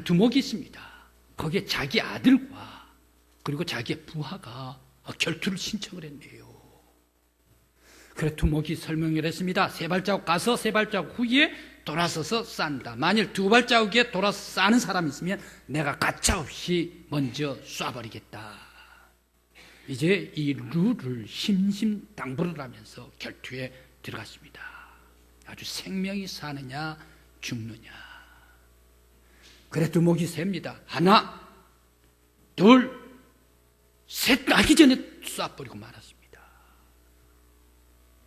한 두목이 있습니다. 거기에 자기 아들과 그리고 자기의 부하가 결투를 신청을 했네요. 그래 두목이 설명을 했습니다. 세 발자국 가서 세 발자국 후에 돌아서서 싼다. 만일 두 발자국에 돌아서 싸는 사람이 있으면 내가 가차없이 먼저 쏴버리겠다. 이제 이 룰을 심심당부를 하면서 결투에 들어갔습니다. 아주 생명이 사느냐 죽느냐. 그래 두목이 셉니다. 하나 둘 셋 나기 전에 쏴버리고 말았습니다.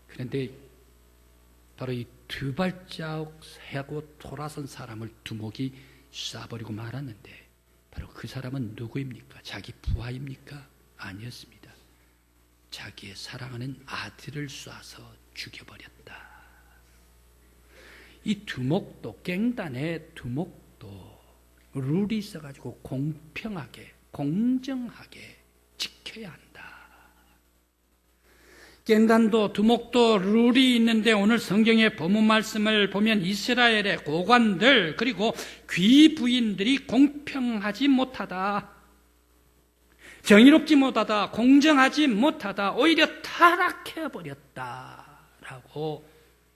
그런데 바로 이 두 발자국 세고 돌아선 사람을 두목이 쏴버리고 말았는데 바로 그 사람은 누구입니까? 자기 부하입니까? 아니었습니다. 자기의 사랑하는 아들을 쏴서 죽여버렸다. 이 두목도 갱단의 두목도 룰이 있어가지고 공평하게 공정하게 지켜야 한다. 갱단도 두목도 룰이 있는데 오늘 성경의 본문 말씀을 보면 이스라엘의 고관들 그리고 귀부인들이 공평하지 못하다, 정의롭지 못하다, 공정하지 못하다, 오히려 타락해버렸다라고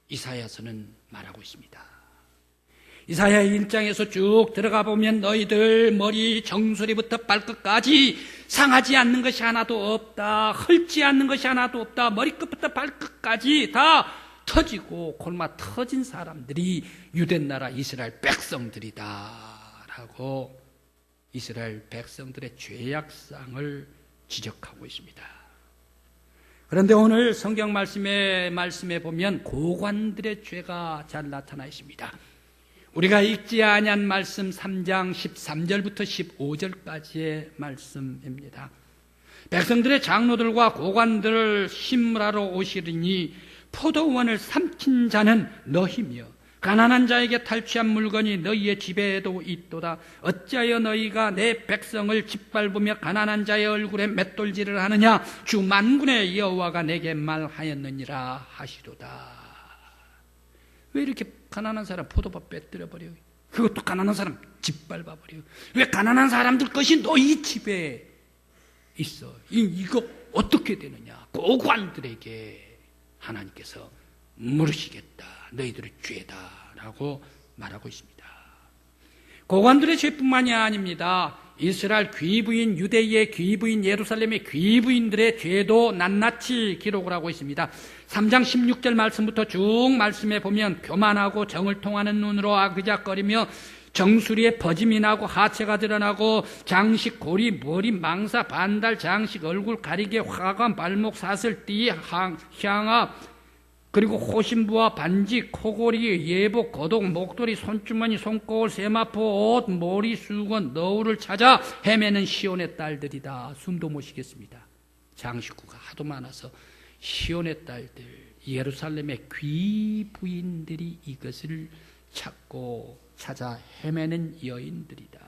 이사야서는 말하고 있습니다. 이사야 1장에서 쭉 들어가 보면 너희들 머리 정수리부터 발끝까지 상하지 않는 것이 하나도 없다, 헐지 않는 것이 하나도 없다, 머리끝부터 발끝까지 다 터지고 골마 터진 사람들이 유대나라 이스라엘 백성들이다 라고 이스라엘 백성들의 죄악상을 지적하고 있습니다. 그런데 오늘 성경 말씀에 보면 고관들의 죄가 잘 나타나 있습니다. 우리가 읽지 아니한 말씀 3장 13절부터 15절까지의 말씀입니다. 백성들의 장로들과 고관들을 심문하러 오시리니 포도원을 삼킨 자는 너희며 가난한 자에게 탈취한 물건이 너희의 집에도 있도다. 어찌하여 너희가 내 백성을 짓밟으며 가난한 자의 얼굴에 맷돌질을 하느냐. 주 만군의 여호와가 내게 말하였느니라 하시도다. 왜 이렇게 가난한 사람 포도밭 빼뜨려버려요? 그것도 가난한 사람 짓밟아버려요. 왜 가난한 사람들 것이 너희 집에 있어? 이거 어떻게 되느냐? 고관들에게 하나님께서 물으시겠다. 너희들의 죄다라고 말하고 있습니다. 고관들의 죄뿐만이 아닙니다. 이스라엘 귀부인, 유대의 귀부인, 예루살렘의 귀부인들의 죄도 낱낱이 기록을 하고 있습니다. 3장 16절 말씀부터 쭉 말씀해 보면 교만하고 정을 통하는 눈으로 아그작거리며 정수리에 퍼짐이 나고 하체가 드러나고 장식, 고리, 머리, 망사, 반달, 장식, 얼굴 가리개, 화관, 발목, 사슬, 띠, 향압, 그리고 호신부와 반지, 코골이, 예복, 거독, 목도리, 손주머니, 손거울, 세마포, 옷, 머리, 수건, 너울을 찾아 헤매는 시온의 딸들이다. 숨도 못 쉬겠습니다. 장식구가 하도 많아서 시온의 딸들, 예루살렘의 귀부인들이 이것을 찾아 헤매는 여인들이다.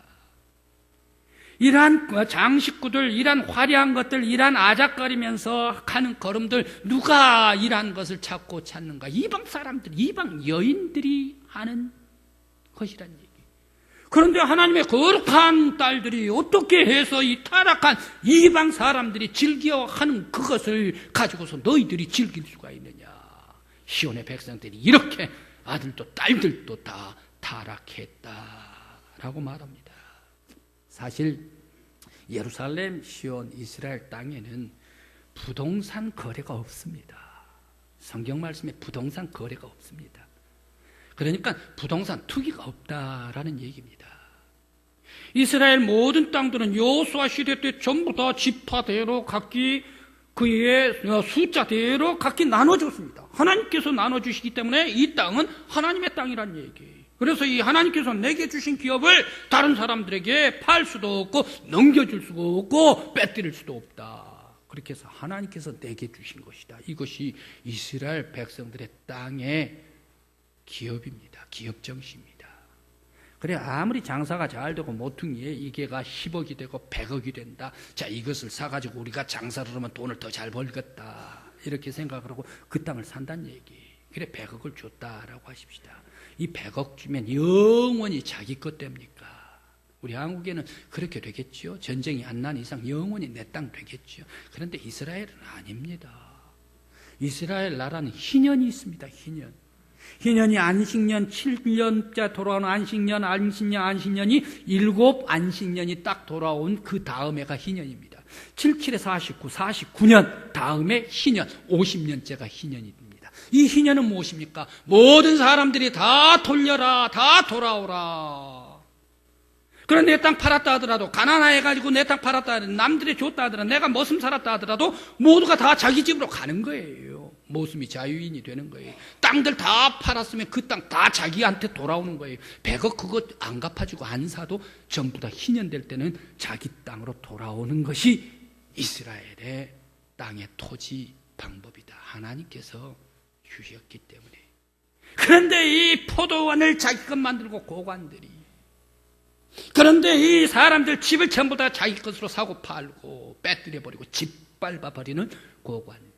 이러한 장식구들, 이러한 화려한 것들, 이러한 아작거리면서 가는 걸음들, 누가 이러한 것을 찾는가? 이방 사람들, 이방 여인들이 하는 것이란 얘기. 그런데 하나님의 거룩한 딸들이 어떻게 해서 이 타락한 이방 사람들이 즐겨하는 그것을 가지고서 너희들이 즐길 수가 있느냐? 시온의 백성들이 이렇게 아들도 딸들도 다 타락했다라고 말합니다. 사실 예루살렘, 시온, 이스라엘 땅에는 부동산 거래가 없습니다. 성경 말씀에 부동산 거래가 없습니다. 그러니까 부동산 투기가 없다라는 얘기입니다. 이스라엘 모든 땅들은 여호수아 시대 때 전부 다 지파대로 각기 그의 숫자대로 각기 나눠줬습니다. 하나님께서 나눠주시기 때문에 이 땅은 하나님의 땅이란 얘기예요. 그래서 이 하나님께서 내게 주신 기업을 다른 사람들에게 팔 수도 없고 넘겨줄 수가 없고 빼뜨릴 수도 없다. 그렇게 해서 하나님께서 내게 주신 것이다. 이것이 이스라엘 백성들의 땅의 기업입니다. 기업 정신입니다. 그래 아무리 장사가 잘 되고 모퉁이에 이게가 10억이 되고 100억이 된다. 자 이것을 사가지고 우리가 장사를 하면 돈을 더 잘 벌겠다. 이렇게 생각을 하고 그 땅을 산다는 얘기. 그래 100억을 줬다라고 하십시다. 이 100억 주면 영원히 자기 것 됩니까? 우리 한국에는 그렇게 되겠죠. 전쟁이 안 난 이상 영원히 내 땅 되겠죠. 그런데 이스라엘은 아닙니다. 이스라엘 나라는 희년이 있습니다. 희년이 안식년 7년째 돌아오는 안식년이 7 안식년이 딱 돌아온 그 다음 해가 희년입니다. 77에 49, 49년 다음에 희년, 50년째가 희년입니다. 이 희년은 무엇입니까? 모든 사람들이 다 돌려라, 다 돌아오라. 그런 내 땅 팔았다 하더라도, 가난해가지고 내 땅 팔았다 하더라도, 남들이 줬다 하더라도, 내가 머슴 살았다 하더라도 모두가 다 자기 집으로 가는 거예요. 모슴이 자유인이 되는 거예요. 땅들 다 팔았으면 그 땅 다 자기한테 돌아오는 거예요. 100억 그거 안 갚아주고 안 사도 전부 다 희년될 때는 자기 땅으로 돌아오는 것이 이스라엘의 땅의 토지 방법이다. 하나님께서 주셨기 때문에. 그런데 이 포도원을 자기 것 만들고 고관들이, 그런데 이 사람들 집을 전부 다 자기 것으로 사고 팔고 빼뜨려버리고 짓밟아버리는 고관들.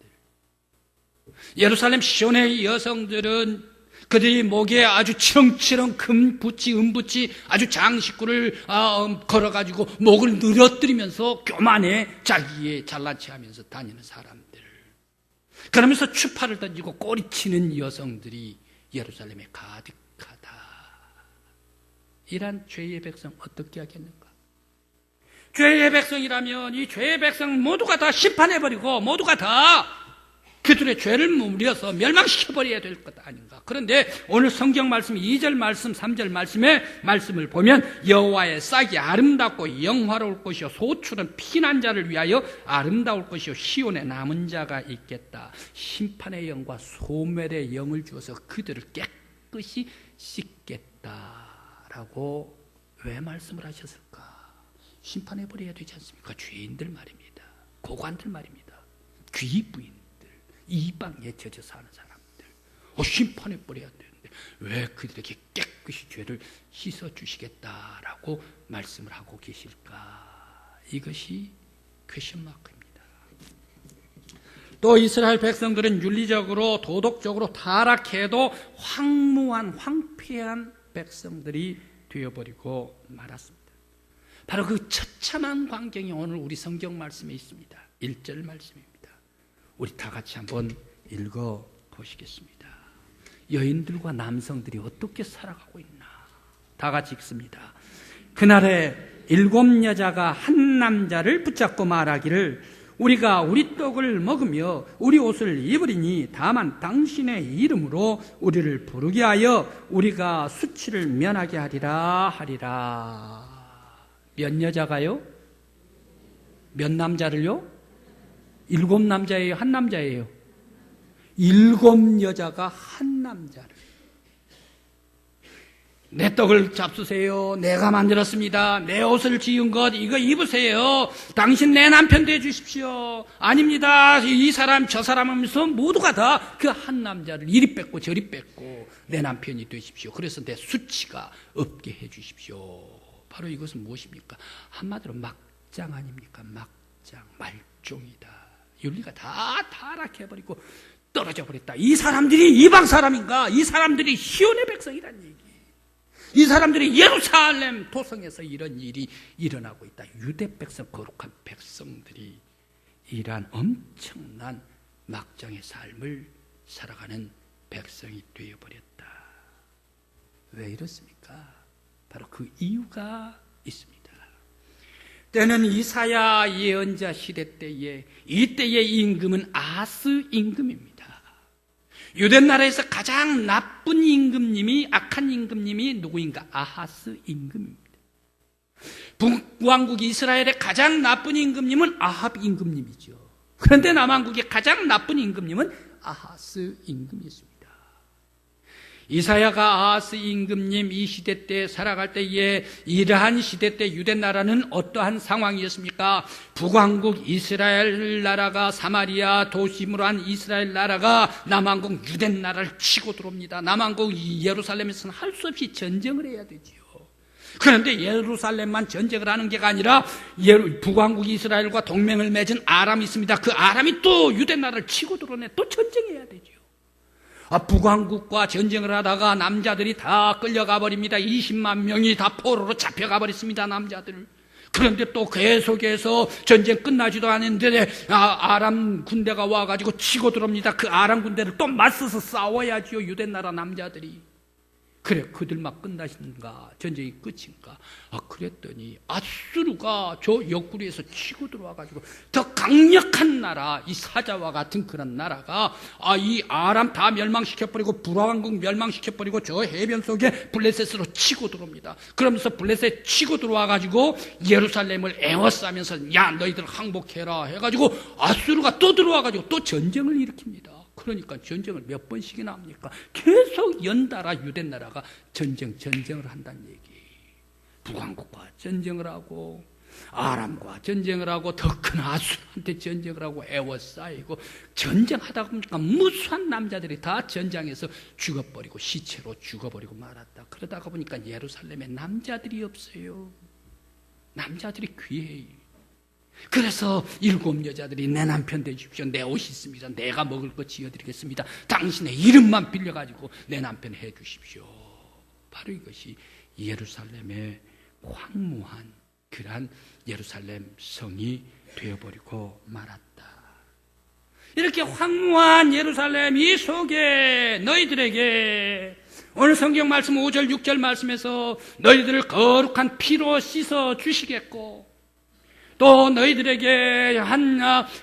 예루살렘 시온의 여성들은 그들이 목에 아주 치렁치렁 금붙이 은붙이 아주 장식구를 걸어가지고 목을 늘어뜨리면서 교만해 자기의 잘난 체하면서 다니는 사람들. 그러면서 추파를 던지고 꼬리치는 여성들이 예루살렘에 가득하다. 이란 죄의 백성 어떻게 하겠는가? 죄의 백성이라면 이 죄의 백성 모두가 다 심판해버리고 모두가 다 그들의 죄를 무려서 멸망시켜버려야 될 것 아닌가? 그런데 오늘 성경 말씀 2절 말씀 3절 말씀을 보면 여호와의 싹이 아름답고 영화로울 것이요 소출은 피난 자를 위하여 아름다울 것이요 시온에 남은 자가 있겠다. 심판의 영과 소멸의 영을 주어서 그들을 깨끗이 씻겠다라고 왜 말씀을 하셨을까? 심판해버려야 되지 않습니까? 죄인들 말입니다. 고관들 말입니다. 귀부인, 이방에 젖어 사는 사람들, 심판해버려야 되는데 왜 그들에게 깨끗이 죄를 씻어주시겠다라고 말씀을 하고 계실까? 이것이 퀘션 마크입니다. 또 이스라엘 백성들은 윤리적으로 도덕적으로 타락해도 황폐한 백성들이 되어버리고 말았습니다. 바로 그 처참한 광경이 오늘 우리 성경 말씀에 있습니다. 1절 말씀입니다. 우리 다 같이 한번 읽어보시겠습니다. 여인들과 남성들이 어떻게 살아가고 있나? 다 같이 읽습니다. 그날에 7 여자가 한 남자를 붙잡고 말하기를 우리가 우리 떡을 먹으며 우리 옷을 입으리니 다만 당신의 이름으로 우리를 부르게 하여 우리가 수치를 면하게 하리라. 몇 여자가요? 몇 남자를요? 7 남자예요? 한 남자예요? 7 여자가 한 남자를. 내 떡을 잡수세요. 내가 만들었습니다. 내 옷을 지은 것 이거 입으세요. 당신 내 남편 돼 주십시오. 아닙니다. 이 사람 저 사람 하면서 모두가 다 그 한 남자를 이리 뺏고 저리 뺏고 내 남편이 되십시오. 그래서 내 수치가 없게 해 주십시오. 바로 이것은 무엇입니까? 한마디로 막장 아닙니까? 막장, 말종이다. 윤리가 다 타락해버리고 떨어져 버렸다. 이 사람들이 이방 사람인가? 이 사람들이 시온의 백성이란 얘기. 이 사람들이 예루살렘 도성에서 이런 일이 일어나고 있다. 유대 백성, 거룩한 백성들이 이러한 엄청난 막장의 삶을 살아가는 백성이 되어버렸다. 왜 이렇습니까? 바로 그 이유가 있습니다. 때는 이사야 예언자 시대 때에, 이때의 임금은 아하스 임금입니다. 유대 나라에서 가장 나쁜 임금님이, 악한 임금님이 누구인가? 아하스 임금입니다. 북왕국 이스라엘의 가장 나쁜 임금님은 아합 임금님이죠. 그런데 남왕국의 가장 나쁜 임금님은 아하스 임금이었습니다. 이사야가 아하스 임금님 이 시대 때 살아갈 때에 이러한 시대 때 유대 나라는 어떠한 상황이었습니까? 북왕국 이스라엘 나라가 사마리아 도심으로 한 이스라엘 나라가 남왕국 유대 나라를 치고 들어옵니다. 남왕국 예루살렘에서는 할 수 없이 전쟁을 해야 되지요. 그런데 예루살렘만 전쟁을 하는 게 아니라 북왕국 이스라엘과 동맹을 맺은 아람이 있습니다. 그 아람이 또 유대 나라를 치고 들어오네. 또 전쟁해야 되죠. 북왕국과 전쟁을 하다가 남자들이 다 끌려가 버립니다. 20만 명이 다 포로로 잡혀가 버렸습니다. 남자들. 그런데 또 계속해서 전쟁 끝나지도 않았는데 아람 군대가 와가지고 치고 들어옵니다. 그 아람 군대를 또 맞서서 싸워야지요. 유대 나라 남자들이. 그래, 그들만 끝나신가? 전쟁이 끝인가? 그랬더니 아수르가 저 옆구리에서 치고 들어와가지고 더 강력한 나라, 이 사자와 같은 그런 나라가 이 아람 다 멸망시켜버리고 북왕국 멸망시켜버리고 저 해변 속에 블레셋으로 치고 들어옵니다. 그러면서 블레셋 치고 들어와가지고 예루살렘을 에워싸면서 야, 너희들 항복해라 해가지고 아수르가 또 들어와가지고 또 전쟁을 일으킵니다. 그러니까 전쟁을 몇 번씩이나 합니까? 계속 연달아 유대 나라가 전쟁을 한다는 얘기. 북왕국과 전쟁을 하고 아람과 전쟁을 하고 더 큰 아수르한테 전쟁을 하고 에워싸이고 전쟁하다 보니까 무수한 남자들이 다 전장에서 죽어버리고 시체로 죽어버리고 말았다. 그러다가 보니까 예루살렘에 남자들이 없어요. 남자들이 귀해요. 그래서 7 여자들이 내 남편 되십시오. 내 옷이 있습니다. 내가 먹을 거 지어드리겠습니다. 당신의 이름만 빌려가지고 내 남편 해주십시오. 바로 이것이 예루살렘의 황무한 그러한 예루살렘 성이 되어버리고 말았다. 이렇게 황무한 예루살렘 이 속에 너희들에게 오늘 성경 말씀 5절 6절 말씀에서 너희들을 거룩한 피로 씻어 주시겠고 또 너희들에게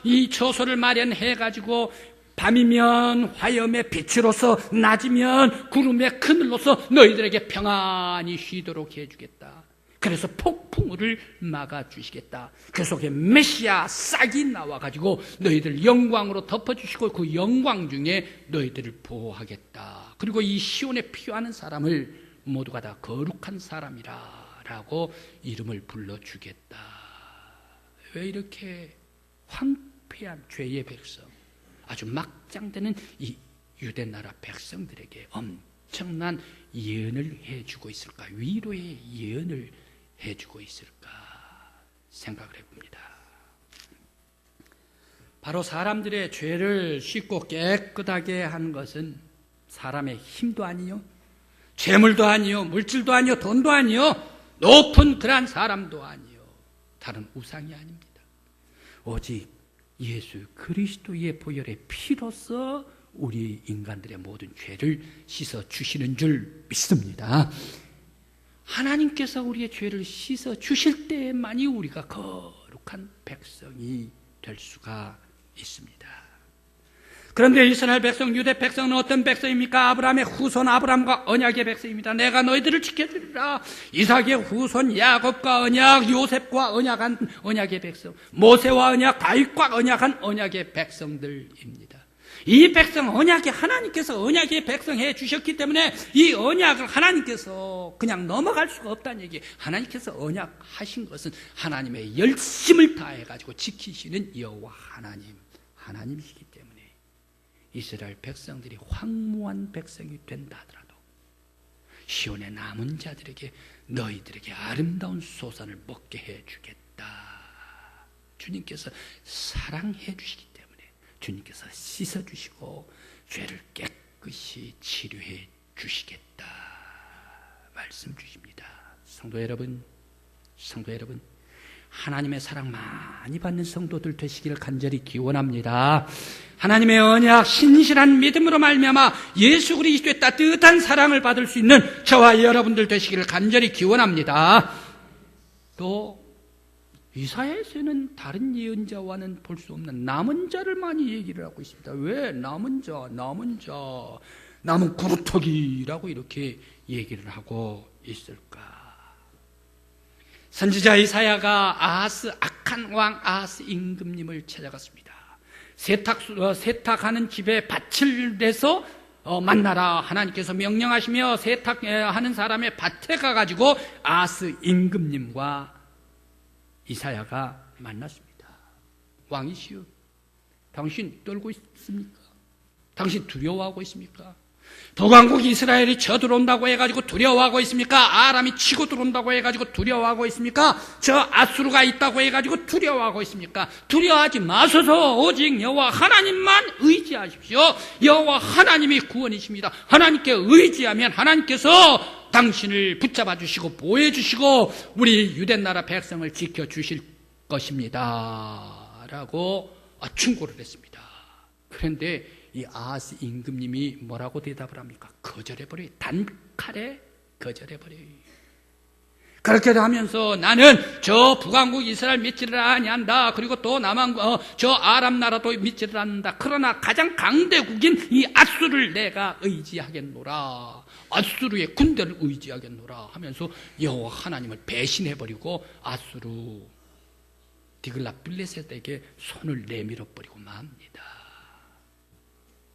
이 처소를 마련해가지고 밤이면 화염의 빛으로서 낮이면 구름의 그늘로서 너희들에게 평안히 쉬도록 해주겠다. 그래서 폭풍우를 막아주시겠다. 그 속에 메시아 싹이 나와가지고 너희들 영광으로 덮어주시고 그 영광 중에 너희들을 보호하겠다. 그리고 이 시온에 피하는 사람을 모두가 다 거룩한 사람이라 라고 이름을 불러주겠다. 왜 이렇게 황폐한 죄의 백성, 아주 막장되는 이 유대 나라 백성들에게 엄청난 예언을 해주고 있을까? 위로의 예언을 해주고 있을까? 생각을 해봅니다. 바로 사람들의 죄를 씻고 깨끗하게 하는 것은 사람의 힘도 아니요, 재물도 아니요, 물질도 아니요, 돈도 아니요, 높은 그러한 사람도 아니요, 다른 우상이 아닙니다. 오직 예수 그리스도의 보혈의 피로서 우리 인간들의 모든 죄를 씻어 주시는 줄 믿습니다. 하나님께서 우리의 죄를 씻어 주실 때만이 우리가 거룩한 백성이 될 수가 있습니다. 그런데 이스라엘 백성, 유대 백성은 어떤 백성입니까? 아브라함의 후손 아브라함과 언약의 백성입니다. 내가 너희들을 지켜주리라. 이삭의 후손 야곱과 언약, 요셉과 언약한 언약의 백성, 모세와 언약, 다윗과 언약한 언약의 백성들입니다. 이 백성 언약이 하나님께서 언약의 백성 해 주셨기 때문에 이 언약을 하나님께서 그냥 넘어갈 수가 없다는 얘기. 하나님께서 언약하신 것은 하나님의 열심을 다해가지고 지키시는 여호와 하나님이시기 때문에 이스라엘 백성들이 황무한 백성이 된다 하더라도 시온에 남은 자들에게 너희들에게 아름다운 소산을 먹게 해주겠다. 주님께서 사랑해 주시기 때문에 주님께서 씻어주시고 죄를 깨끗이 치료해 주시겠다 말씀 주십니다. 성도 여러분, 하나님의 사랑 많이 받는 성도들 되시기를 간절히 기원합니다. 하나님의 언약, 신실한 믿음으로 말미암아 예수 그리스도의 따뜻한 사랑을 받을 수 있는 저와 여러분들 되시기를 간절히 기원합니다. 또 이사야에서는 다른 예언자와는 볼 수 없는 남은 자를 많이 얘기를 하고 있습니다. 왜 남은 구루터기라고 이렇게 얘기를 하고 있을까? 선지자 이사야가 악한 왕 아하스 임금님을 찾아갔습니다. 세탁하는 집에 밭을 내서 만나라 하나님께서 명령하시며 세탁하는 사람의 밭에 가가지고 아하스 임금님과 이사야가 만났습니다. 왕이시여, 당신 떨고 있습니까? 당신 두려워하고 있습니까? 북왕국 이스라엘이 쳐들어온다고 해가지고 두려워하고 있습니까? 아람이 치고 들어온다고 해가지고 두려워하고 있습니까? 저 아수르가 있다고 해가지고 두려워하고 있습니까? 두려워하지 마소서 오직 여호와 하나님만 의지하십시오. 여호와 하나님이 구원이십니다. 하나님께 의지하면 하나님께서 당신을 붙잡아 주시고 보호해 주시고 우리 유대나라 백성을 지켜 주실 것입니다. 라고 충고를 했습니다. 그런데 이 아하스 임금님이 뭐라고 대답을 합니까? 거절해버려요. 단칼에 거절해버려요. 그렇게 하면서 나는 저 북왕국 이스라엘 믿지를 아니한다. 그리고 또 남한 저 아람 나라도 믿지를 않는다. 그러나 가장 강대국인 이 아수르를 내가 의지하겠노라. 아수르의 군대를 의지하겠노라 하면서 여호와 하나님을 배신해버리고 아수르 디글랏빌레셋에게 손을 내밀어 버리고 맙니다.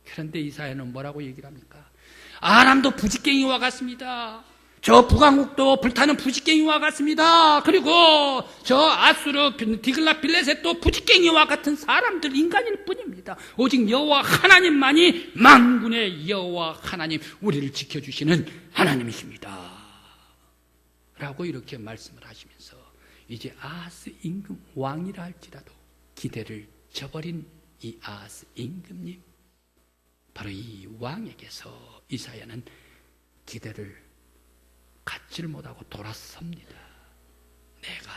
그런데 이사야는 뭐라고 얘기를 합니까? 아람도 부지깽이와 같습니다. 저 북왕국도 불타는 부지깽이와 같습니다. 그리고 저 아수르 디글랏빌레셋도 부지깽이와 같은 사람들, 인간일 뿐입니다. 오직 여호와 하나님만이 만군의 여호와 하나님, 우리를 지켜주시는 하나님이십니다. 라고 이렇게 말씀을 하시면서 이제 아하스 임금 왕이라 할지라도 기대를 저버린 이 아하스 임금님, 바로 이 왕에게서 이사야는 기대를 갖지를 못하고 돌아섭니다. 내가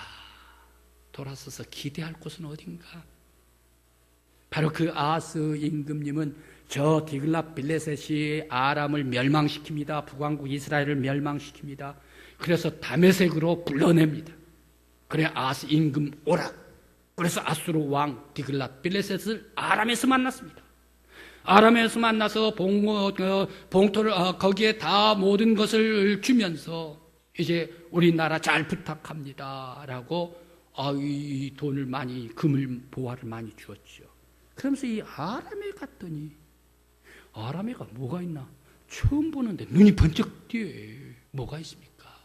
돌아서서 기대할 곳은 어딘가? 바로 그 아하스 임금님은 저 디글랏빌레셋이 아람을 멸망시킵니다. 북왕국 이스라엘을 멸망시킵니다. 그래서 다메섹으로 불러냅니다. 그래 아하스 임금 오라. 그래서 아수르 왕 디글랏빌레셋을 아람에서 만났습니다. 아람에서 만나서 봉토를 거기에 다 모든 것을 주면서 이제 우리나라 잘 부탁합니다라고 이 돈을 많이 금을 보화를 많이 주었죠. 그러면서 이 아람에 갔더니 아람에가 뭐가 있나? 처음 보는데 눈이 번쩍 띄어요. 뭐가 있습니까?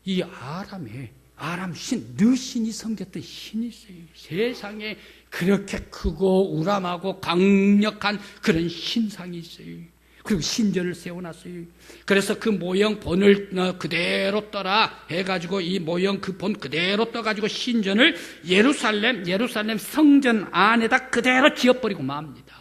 이 아람에 아람 신, 느 신이 섬겼던 신이 있어요. 세상에 그렇게 크고 우람하고 강력한 그런 신상이 있어요. 그리고 신전을 세워놨어요. 그래서 그 모형 본을 그대로 떠라 해가지고 이 모형 그 본 그대로 떠가지고 신전을 예루살렘 성전 안에다 그대로 지어버리고 맙니다.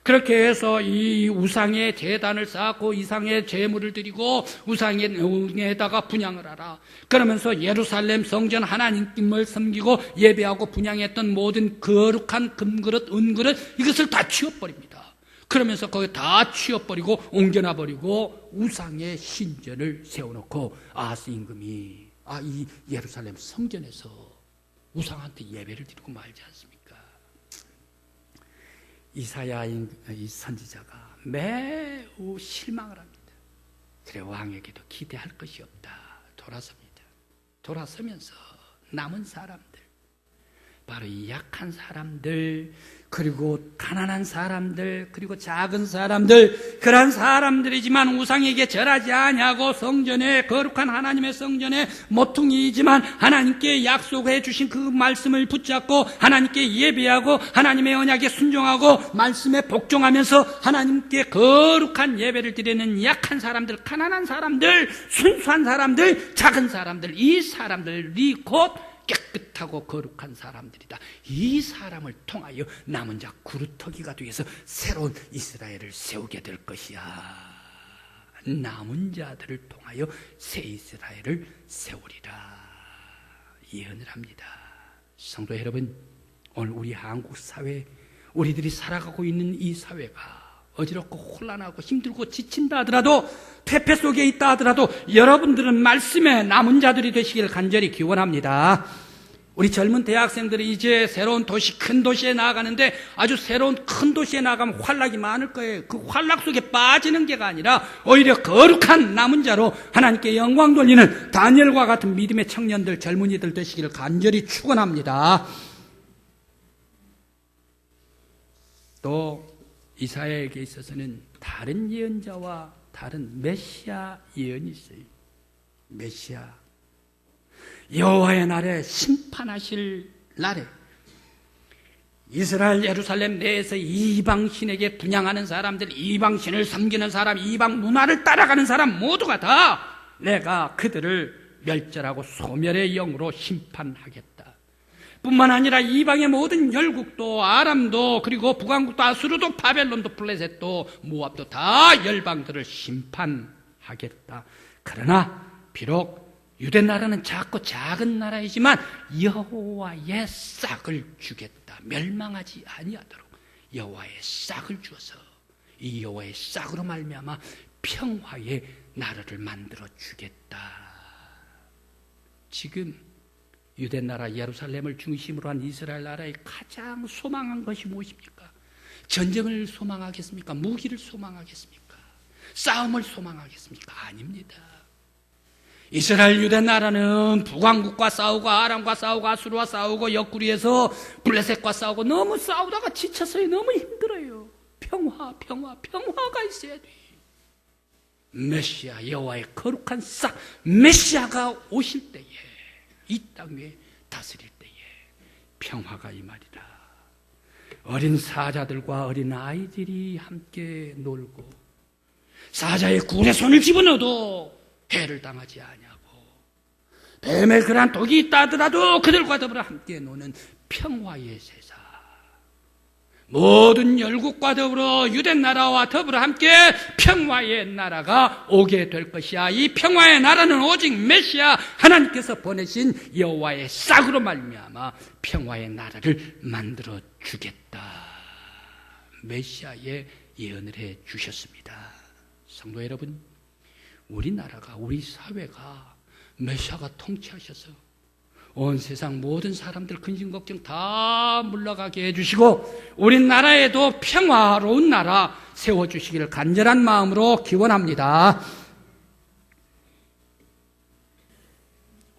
그렇게 해서 이 우상의 제단을 쌓고 이상의 제물을 드리고 우상에다가 분향을 하라. 그러면서 예루살렘 성전 하나님을 섬기고 예배하고 분향했던 모든 거룩한 금그릇, 은그릇 이것을 다 치워버립니다. 그러면서 거기 다 치워버리고 옮겨놔버리고 우상의 신전을 세워놓고 아하스 임금이 이 예루살렘 성전에서 우상한테 예배를 드리고 말지 않습니까? 이사야 이 선지자가 매우 실망을 합니다. 그래 왕에게도 기대할 것이 없다. 돌아섭니다. 돌아서면서 남은 사람들, 바로 이 약한 사람들, 그리고 가난한 사람들, 그리고 작은 사람들, 그런 사람들이지만 우상에게 절하지 아니하고 성전에, 거룩한 하나님의 성전에 모퉁이이지만 하나님께 약속해 주신 그 말씀을 붙잡고 하나님께 예배하고 하나님의 언약에 순종하고 말씀에 복종하면서 하나님께 거룩한 예배를 드리는 약한 사람들, 가난한 사람들, 순수한 사람들, 작은 사람들, 이 사람들이 곧 깨끗하고 거룩한 사람들이다. 이 사람을 통하여 남은 자 구루터기가 되어서 새로운 이스라엘을 세우게 될 것이야. 남은 자들을 통하여 새 이스라엘을 세우리라 예언을 합니다. 성도 여러분, 오늘 우리 한국 사회, 우리들이 살아가고 있는 이 사회가 어지럽고 혼란하고 힘들고 지친다 하더라도, 퇴폐 속에 있다 하더라도 여러분들은 말씀의 남은 자들이 되시기를 간절히 기원합니다. 우리 젊은 대학생들이 이제 새로운 도시, 큰 도시에 나아가는데 아주 새로운 큰 도시에 나가면 환락이 많을 거예요. 그 환락 속에 빠지는 게가 아니라 오히려 거룩한 남은 자로 하나님께 영광 돌리는 다니엘과 같은 믿음의 청년들, 젊은이들 되시기를 간절히 축원합니다. 또 이사야에게 있어서는 다른 예언자와 다른 메시아 예언이 있어요. 메시아, 여호와의 날에 심판하실 날에 이스라엘 예루살렘 내에서 이방신에게 분향하는 사람들, 이방신을 섬기는 사람, 이방 문화를 따라가는 사람 모두가 다 내가 그들을 멸절하고 소멸의 영으로 심판하겠다. 뿐만 아니라 이방의 모든 열국도, 아람도, 그리고 북왕국도, 아수르도, 바벨론도, 블레셋도, 모압도 다 열방들을 심판하겠다. 그러나 비록 유대 나라는 작고 작은 나라이지만 여호와의 싹을 주겠다. 멸망하지 아니하도록 여호와의 싹을 주어서 이 여호와의 싹으로 말미암아 평화의 나라를 만들어 주겠다. 지금 유대 나라 예루살렘을 중심으로 한 이스라엘 나라의 가장 소망한 것이 무엇입니까? 전쟁을 소망하겠습니까? 무기를 소망하겠습니까? 싸움을 소망하겠습니까? 아닙니다. 이스라엘 유대 나라는 북왕국과 싸우고 아람과 싸우고 아수르와 싸우고 옆구리에서 블레셋과 싸우고 너무 싸우다가 지쳐서요. 너무 힘들어요. 평화가 있어야 돼. 메시아 여호와의 거룩한 싹 메시아가 오실 때에 이 땅 위에 다스릴 때에 평화가 임하리라. 어린 사자들과 어린 아이들이 함께 놀고 사자의 굴에 손을 집어넣어도 해를 당하지 아니하고 뱀의 그러한 독이 있다 하더라도 그들과 더불어 함께 노는 평화의 세상, 모든 열국과 더불어 유대 나라와 더불어 함께 평화의 나라가 오게 될 것이야. 이 평화의 나라는 오직 메시아 하나님께서 보내신 여호와의 싹으로 말미암아 평화의 나라를 만들어 주겠다. 메시아의 예언을 해 주셨습니다. 성도 여러분, 우리나라가, 우리 사회가 메시아가 통치하셔서 온 세상 모든 사람들 근심 걱정 다 물러가게 해주시고 우리나라에도 평화로운 나라 세워주시기를 간절한 마음으로 기원합니다.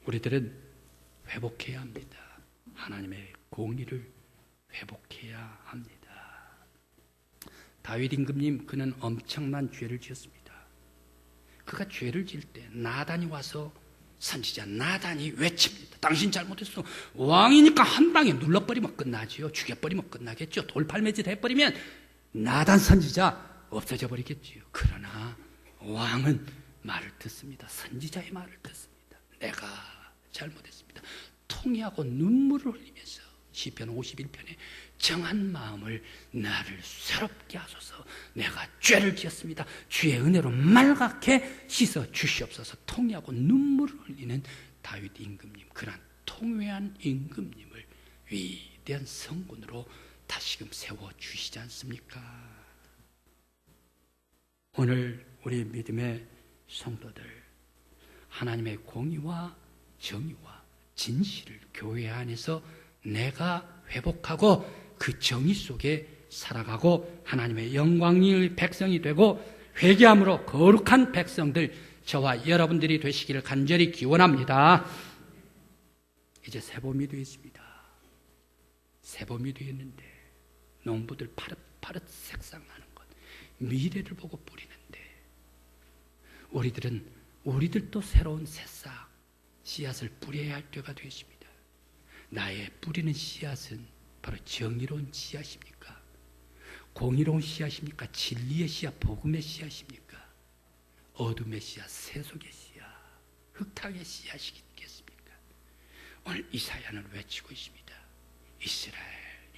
우리들은 회복해야 합니다. 하나님의 공의를 회복해야 합니다. 다윗 임금님, 그는 엄청난 죄를 지었습니다. 그가 죄를 지을 때 나단이 와서 선지자 나단이 외칩니다. 당신 잘못했어. 왕이니까 한 방에 눌러버리면 끝나지요. 죽여버리면 끝나겠죠. 돌팔매질 해버리면 나단 선지자 없어져 버리겠지요. 그러나 왕은 말을 듣습니다. 선지자의 말을 듣습니다. 내가 잘못했습니다. 통회하고 눈물을 흘리면서 시편 51편에 정한 마음을 나를 새롭게 하소서. 내가 죄를 지었습니다. 주의 은혜로 말갛게 씻어 주시옵소서. 통회하고 눈물을 흘리는 다윗 임금님, 그러한 통회한 임금님을 위대한 성군으로 다시금 세워주시지 않습니까? 오늘 우리 믿음의 성도들, 하나님의 공의와 정의와 진실을 교회 안에서 내가 회복하고 그 정의 속에 살아가고 하나님의 영광의 백성이 되고 회개함으로 거룩한 백성들, 저와 여러분들이 되시기를 간절히 기원합니다. 이제 새봄이 되었습니다. 새봄이 되었는데 농부들 파릇파릇 색상나는 것, 미래를 보고 뿌리는데 우리들도 새로운 새싹 씨앗을 뿌려야 할 때가 되었습니다. 나의 뿌리는 씨앗은 바로 정의로운 씨앗입니까? 공의로운 씨앗입니까? 진리의 씨앗, 복음의 씨앗입니까? 어둠의 씨앗, 세속의 씨앗, 흑탕의 씨앗이겠습니까? 오늘 이사야는 외치고 있습니다. 이스라엘,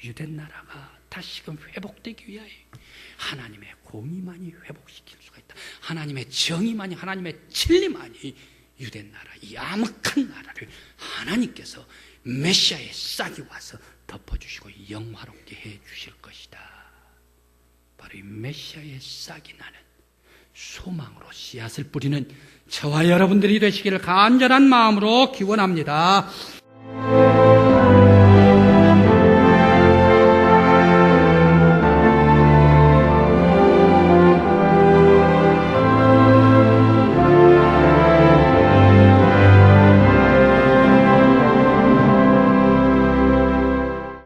유대 나라가 다시금 회복되기 위하여 하나님의 공의만이 회복시킬 수가 있다. 하나님의 정의만이, 하나님의 진리만이 유대 나라, 이 암흑한 나라를 하나님께서 메시아의 싹이 와서 덮어주시고 영화롭게 해주실 것이다. 바로 이 메시아의 싹이 나는 소망으로 씨앗을 뿌리는 저와 여러분들이 되시기를 간절한 마음으로 기원합니다.